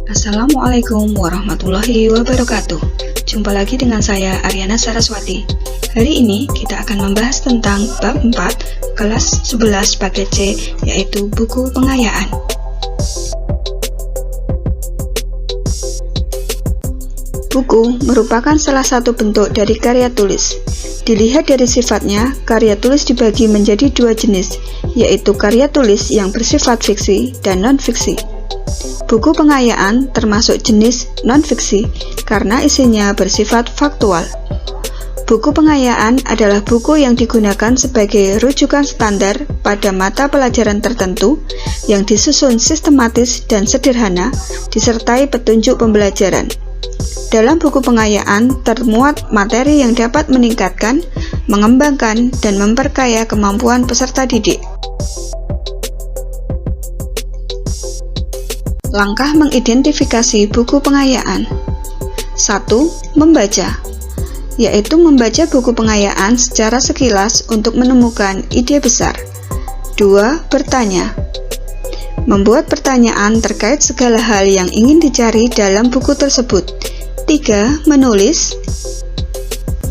Assalamualaikum warahmatullahi wabarakatuh. Jumpa lagi dengan saya Aryana Saraswati. Hari ini kita akan membahas tentang bab 4 kelas 11 paket C, yaitu buku pengayaan. Buku merupakan salah satu bentuk dari karya tulis. Dilihat dari sifatnya, karya tulis dibagi menjadi dua jenis, yaitu karya tulis yang bersifat fiksi dan non-fiksi. Buku pengayaan termasuk jenis non-fiksi karena isinya bersifat faktual. Buku pengayaan adalah buku yang digunakan sebagai rujukan standar pada mata pelajaran tertentu yang disusun sistematis dan sederhana, disertai petunjuk pembelajaran. Dalam buku pengayaan termuat materi yang dapat meningkatkan, mengembangkan, dan memperkaya kemampuan peserta didik. Langkah mengidentifikasi buku pengayaan. 1. Membaca, yaitu membaca buku pengayaan secara sekilas untuk menemukan ide besar. 2. Bertanya, membuat pertanyaan terkait segala hal yang ingin dicari dalam buku tersebut. 3. Menulis,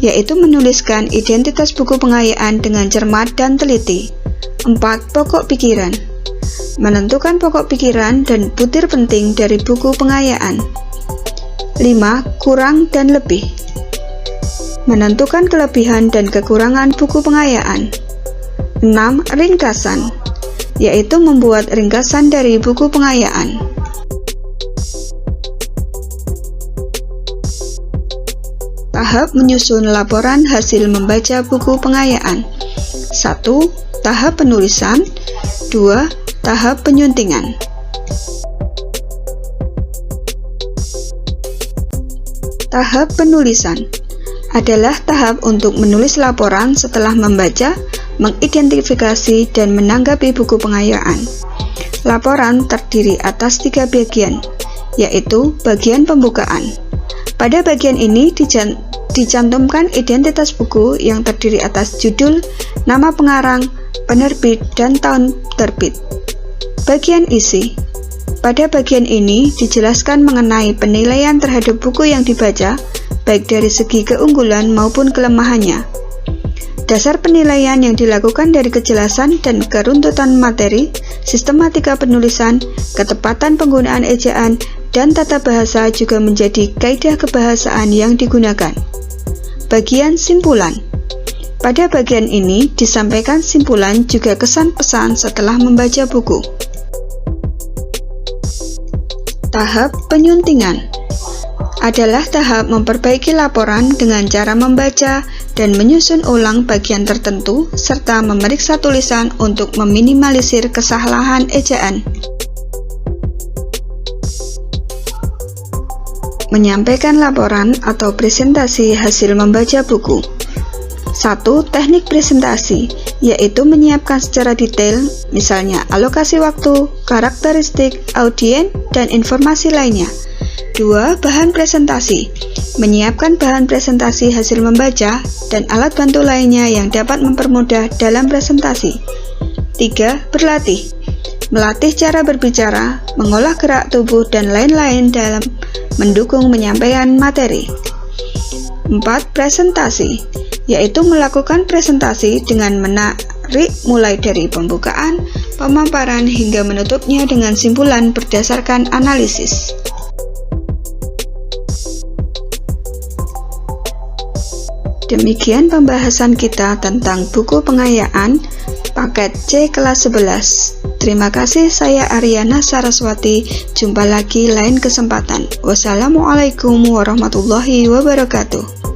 yaitu menuliskan identitas buku pengayaan dengan cermat dan teliti. 4. Pokok pikiran, menentukan pokok pikiran dan butir penting dari buku pengayaan. 5. Kurang dan lebih, menentukan kelebihan dan kekurangan buku pengayaan. 6. Ringkasan, yaitu membuat ringkasan dari buku pengayaan. Tahap menyusun laporan hasil membaca buku pengayaan. 1. Tahap penulisan. 2. Tahap penyuntingan. Tahap penulisan adalah tahap untuk menulis laporan setelah membaca, mengidentifikasi, dan menanggapi buku pengayaan. Laporan terdiri atas 3 bagian, yaitu bagian pembukaan. Pada bagian ini dicantumkan identitas buku yang terdiri atas judul, nama pengarang, penerbit, dan tahun terbit. Bagian isi. Pada bagian ini dijelaskan mengenai penilaian terhadap buku yang dibaca, baik dari segi keunggulan maupun kelemahannya. Dasar penilaian yang dilakukan dari kejelasan dan keruntutan materi, sistematika penulisan, ketepatan penggunaan ejaan, dan tata bahasa juga menjadi kaidah kebahasaan yang digunakan. Bagian simpulan. Pada bagian ini disampaikan simpulan juga kesan-pesan setelah membaca buku. Tahap penyuntingan adalah tahap memperbaiki laporan dengan cara membaca dan menyusun ulang bagian tertentu serta memeriksa tulisan untuk meminimalisir kesalahan ejaan. Menyampaikan laporan atau presentasi hasil membaca buku. 1. Teknik presentasi, yaitu menyiapkan secara detail, misalnya alokasi waktu, karakteristik, audien, dan informasi lainnya. 2. Bahan presentasi, menyiapkan bahan presentasi hasil membaca dan alat bantu lainnya yang dapat mempermudah dalam presentasi. 3. Berlatih, melatih cara berbicara, mengolah gerak tubuh, dan lain-lain dalam mendukung penyampaian materi. 4. Presentasi, yaitu melakukan presentasi dengan menarik mulai dari pembukaan, pemaparan, hingga menutupnya dengan simpulan berdasarkan analisis. Demikian pembahasan kita tentang buku pengayaan paket C kelas 11. Terima kasih, saya Aryana Saraswati. Jumpa lagi lain kesempatan. Wassalamualaikum warahmatullahi wabarakatuh.